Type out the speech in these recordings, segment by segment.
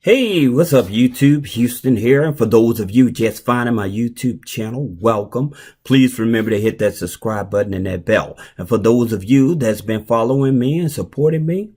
Hey, what's up YouTube? Houston here. And for those of you just finding my YouTube channel, welcome. Please remember to hit that subscribe button and that bell. And for those of you that's been following me and supporting me,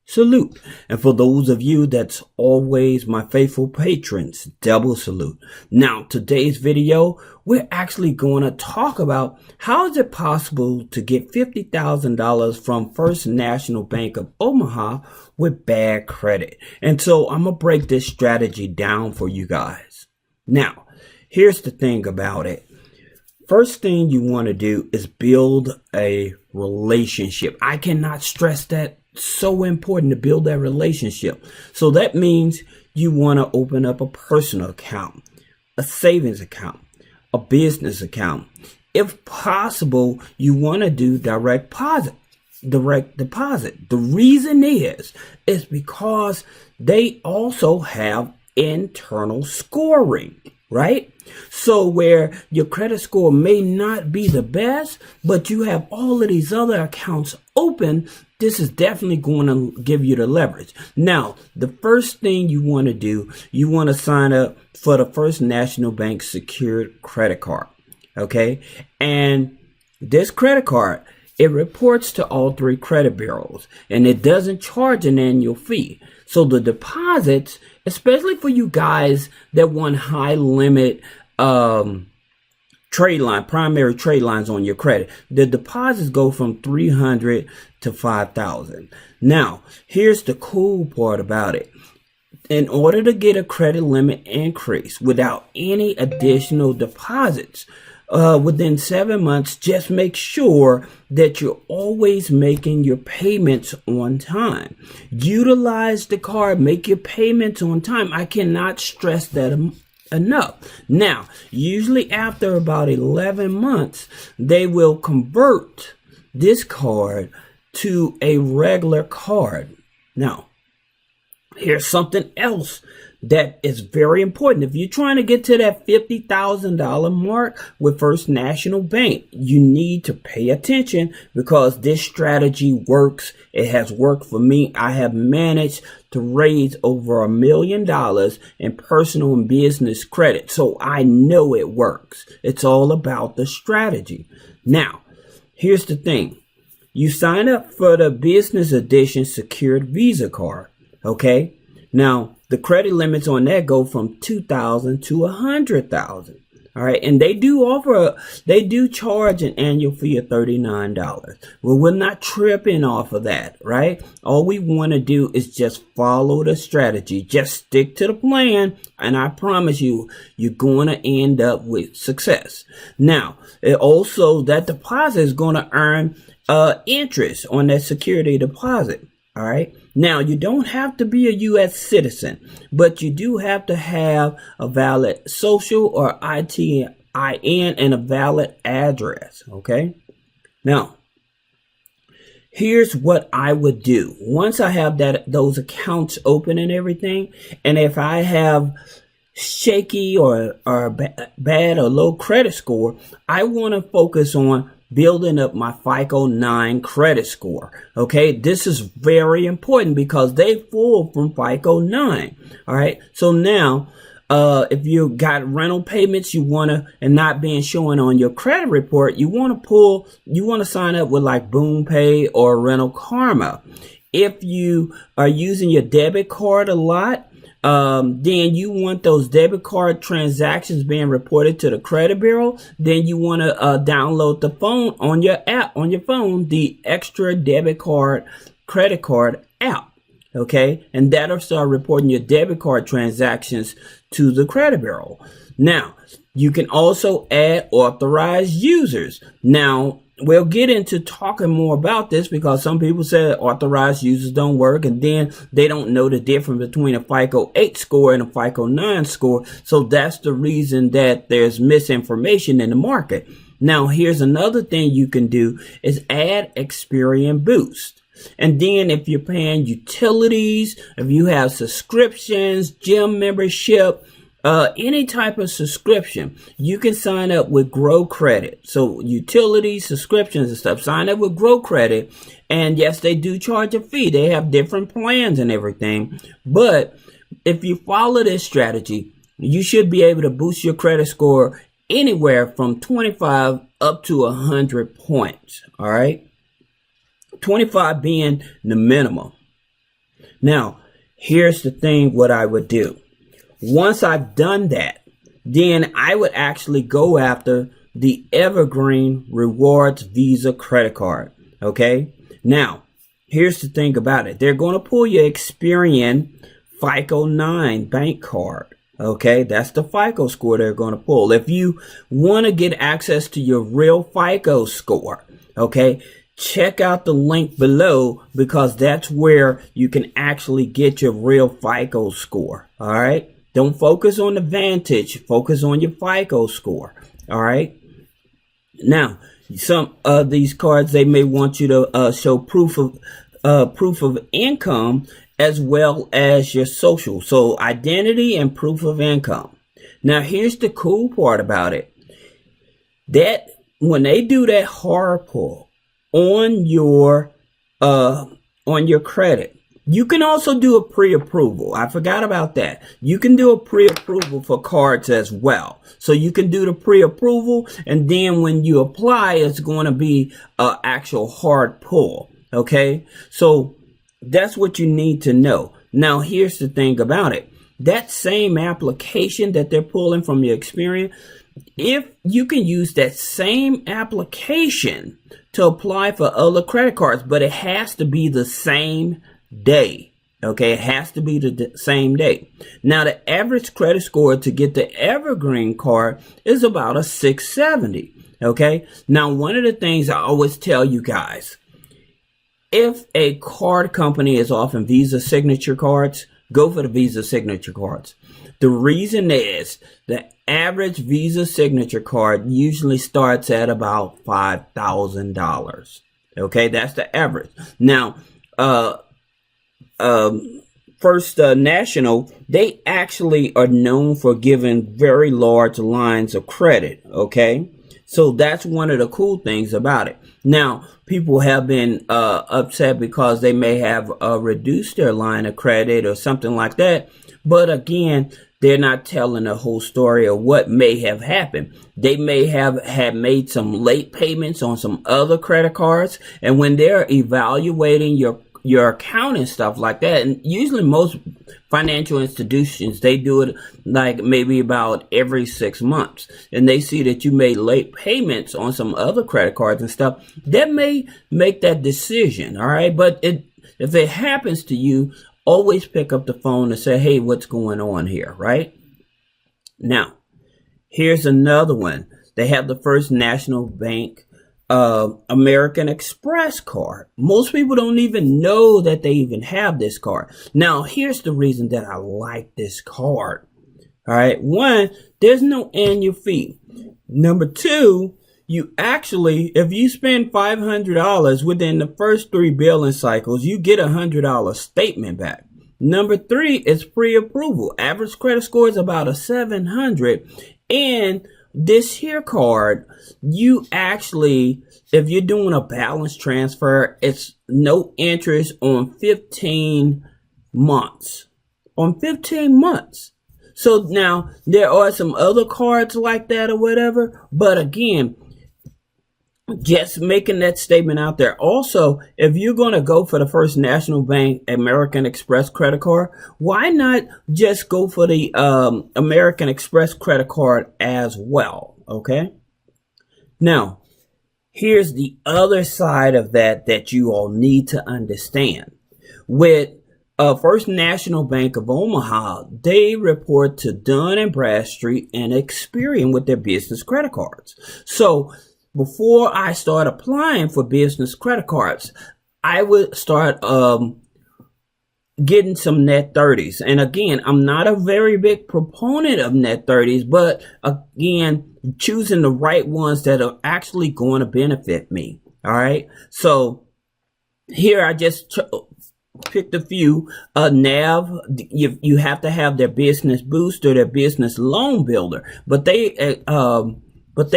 salute. And for those of you that's always my faithful patrons, double salute. Now, today's video, we're actually going to talk about how is it possible to get $50,000 from First National Bank of Omaha with bad credit. And so I'm going to break this strategy down for you guys. Now, here's the thing about it. First thing you want to do is build a relationship. I cannot stress that. So important to build that relationship. So that means you want to open up a personal account, a savings account, a business account. If possible, you want to do direct deposit. The reason is because they also have internal scoring, right? So where your credit score may not be the best, but you have all of these other accounts open, this is definitely going to give you the leverage. Now, the first thing you want to do, you want to sign up for the First National Bank secured credit card. Okay. And this credit card, it reports to all three credit bureaus and it doesn't charge an annual fee. So the deposits, especially for you guys that want high limit primary trade lines on your credit, the deposits go from $300 to $5,000. Now, here's the cool part about it. In order to get a credit limit increase without any additional deposits, within 7 months, just make sure that you're always making your payments on time. Utilize the card, make your payments on time. I cannot stress that enough. Now, usually after about 11 months, they will convert this card to a regular card. Now, here's something else that is very important. If you're trying to get to that $50,000 mark with First National Bank, you need to pay attention because this strategy works. It has worked for me. I have managed to raise over $1 million in personal and business credit. So I know it works. It's all about the strategy. Now, here's the thing. You sign up for the business edition secured Visa card. Okay. Now, the credit limits on that go from $2,000 to $100,000. All right. And they do charge an annual fee of $39. Well, we're not tripping off of that. Right. All we want to do is just follow the strategy. Just stick to the plan. And I promise you, you're going to end up with success. Now, that deposit is going to earn interest on that security deposit. All right. Now, you don't have to be a U.S. citizen, but you do have to have a valid social or ITIN and a valid address. Okay. Now, here's what I would do. Once I have those accounts open and everything, and if I have shaky or bad or low credit score, I want to focus on building up my FICO 9 credit score. Okay, this is very important because they pull from FICO 9. All right, so now if you got rental payments and not being shown on your credit report, you want to sign up with like Boom Pay or Rental Karma. If you are using your debit card a lot, then you want those debit card transactions being reported to the credit bureau. Then you want to download the phone on your app on your phone, the extra debit card credit card app. Okay, and that'll start reporting your debit card transactions to the credit bureau. Now, you can also add authorized users. Now, we'll get into talking more about this because some people say authorized users don't work and then they don't know the difference between a FICO 8 score and a FICO 9 score. So that's the reason that there's misinformation in the market. Now, here's another thing you can do is add Experian Boost. And then if you're paying utilities, if you have subscriptions, gym membership, any type of subscription, you can sign up with Grow Credit. So utilities, subscriptions and stuff, sign up with Grow Credit. And yes, they do charge a fee. They have different plans and everything. But if you follow this strategy, you should be able to boost your credit score anywhere from 25 up to 100 points. All right. 25 being the minimum. Now, here's the thing, what I would do. Once I've done that, then I would actually go after the Evergreen Rewards Visa credit card. Okay. Now, here's the thing about it. They're going to pull your Experian FICO 9 bank card. Okay, that's the FICO score they're going to pull. If you want to get access to your real FICO score, okay, check out the link below, because that's where you can actually get your real FICO score. All right, don't focus on the Vantage, focus on your FICO score. All right. Now, some of these cards, they may want you to show proof of income, as well as your social. So identity and proof of income. Now, here's the cool part about it. That when they do that hard pull on your credit, you can also do a pre-approval. I forgot about that. You can do a pre-approval for cards as well. So you can do the pre-approval, and then when you apply, it's going to be an actual hard pull. Okay, so that's what you need to know. Now, here's the thing about it. That same application that they're pulling from your Experian, if you can use that same application to apply for other credit cards, but it has to be the same day. Okay, it has to be the same day. Now, the average credit score to get the Evergreen card is about a 670. Okay, now one of the things I always tell you guys, if a card company is offering Visa signature cards, go for the Visa signature cards. The reason is the average Visa signature card usually starts at about $5,000. Okay, that's the average. Now, First National, they actually are known for giving very large lines of credit. Okay, so that's one of the cool things about it. Now, people have been upset because they may have reduced their line of credit or something like that. But again, they're not telling the whole story of what may have happened. They may have made some late payments on some other credit cards. And when they're evaluating your account and stuff like that, and usually most financial institutions, they do it like maybe about every 6 months, and they see that you made late payments on some other credit cards and stuff, that may make that decision. All right, but if it happens to you, always pick up the phone and say, hey, what's going on here? Right now, here's another one. They have the First National Bank American Express card. Most people don't even know that they even have this card. Now, here's the reason that I like this card. All right. One, there's no annual fee. Number two, you actually, if you spend $500 within the first 3 billing cycles, you get a $100 statement back. Number three is pre-approval. Average credit score is about a 700. And this here card, you actually, if you're doing a balance transfer, it's no interest on 15 months. On 15 months. So now there are some other cards like that or whatever. But again, just making that statement out there. Also, if you're going to go for the First National Bank American Express credit card, why not just go for the American Express credit card as well? Okay. Now, here's the other side of that you all need to understand. With First National Bank of Omaha, they report to Dun & Bradstreet and Experian with their business credit cards. So before I start applying for business credit cards, I would start getting some net 30s. And again, I'm not a very big proponent of net 30s, but again, choosing the right ones that are actually going to benefit me. All right. So here I just picked a few. NAV, you have to have their business boost or their business loan builder, but they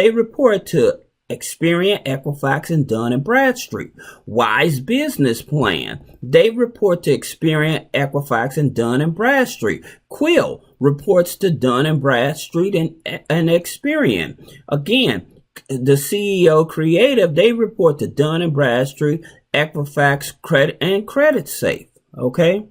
report to Experian, Equifax, and Dun & Bradstreet. Wise Business Plan. They report to Experian, Equifax, and Dun & Bradstreet. Quill reports to Dun & Bradstreet and Experian. Again, the CEO Creative, they report to Dun & Bradstreet, Equifax, Credit, and Credit Safe. Okay?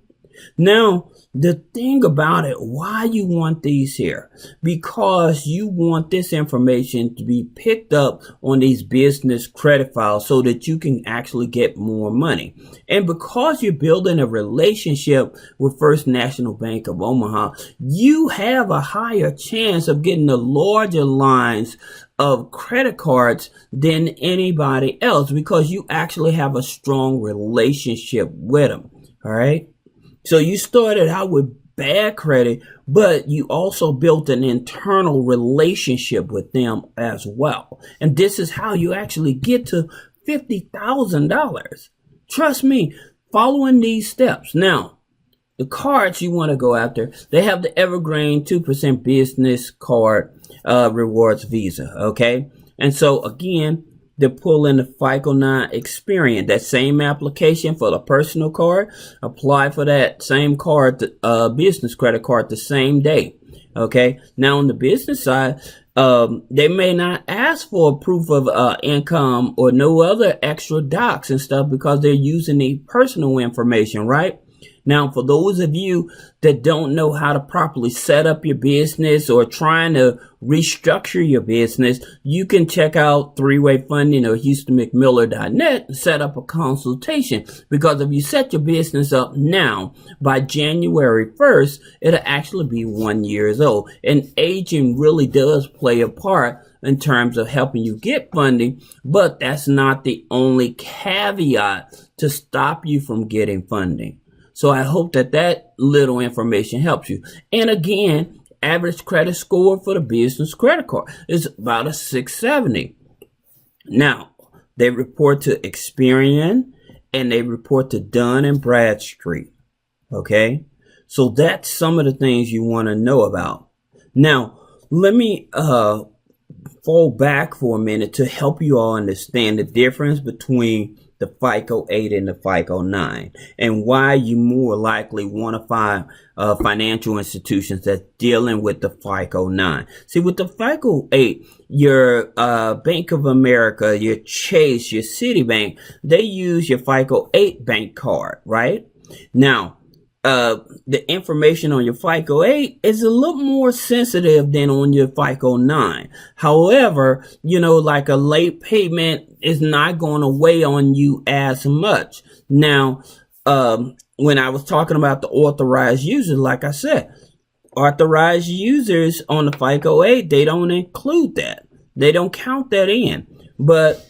Now, the thing about it, why you want these here? Because you want this information to be picked up on these business credit files so that you can actually get more money. And because you're building a relationship with First National Bank of Omaha, you have a higher chance of getting the larger lines of credit cards than anybody else because you actually have a strong relationship with them. All right. So you started out with bad credit, but you also built an internal relationship with them as well. And this is how you actually get to $50,000. Trust me, following these steps. Now, the cards you want to go after, they have the Evergreen 2% business card rewards Visa. Okay. And so again, they pull in the FICO 9 Experian, that same application for the personal card, apply for that same card, business credit card the same day. Okay. Now on the business side, they may not ask for proof of income or no other extra docs and stuff because they're using the personal information, right? Now, for those of you that don't know how to properly set up your business or trying to restructure your business, you can check out Three-Way Funding or HoustonMcMiller.net and set up a consultation. Because if you set your business up now, by January 1st, it'll actually be 1 year old. And aging really does play a part in terms of helping you get funding, but that's not the only caveat to stop you from getting funding. So I hope that little information helps you. And again, average credit score for the business credit card is about a 670. Now, they report to Experian and they report to Dun & Bradstreet. Okay? So that's some of the things you want to know about. Now, let me fall back for a minute to help you all understand the difference between the FICO 8 and the FICO 9 and why you more likely want to find financial institutions that's dealing with the FICO 9. See, with the FICO 8, your Bank of America, your Chase, your Citibank, they use your FICO 8 bank card, right? Now, the information on your FICO 8 is a little more sensitive than on your FICO 9. However, you know, like a late payment is not going to weigh on you as much. Now, when I was talking about the authorized users, like I said, authorized users on the FICO 8, they don't include that. They don't count that in. But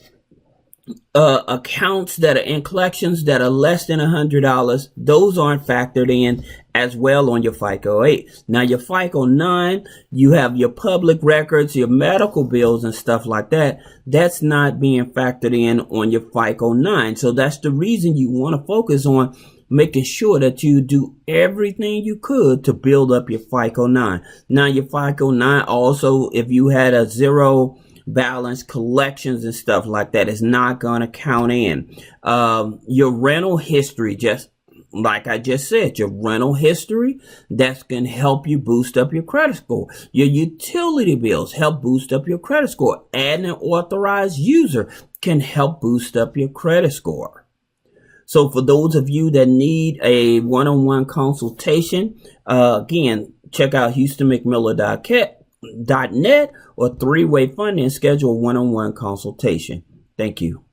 accounts that are in collections that are less than $100, those aren't factored in as well on your FICO 8. Now your FICO 9, you have your public records, your medical bills and stuff like that. That's not being factored in on your FICO 9. So that's the reason you want to focus on making sure that you do everything you could to build up your FICO 9. Now your FICO 9 also, if you had a zero balance collections and stuff like that, is not going to count in. Your rental history, just like I just said, your rental history, that's going to help you boost up your credit score. Your utility bills help boost up your credit score. Adding an authorized user can help boost up your credit score. So for those of you that need a one-on-one consultation, again, check out HoustonMcMiller.net or Three-Way Funding and schedule a one-on-one consultation. Thank you.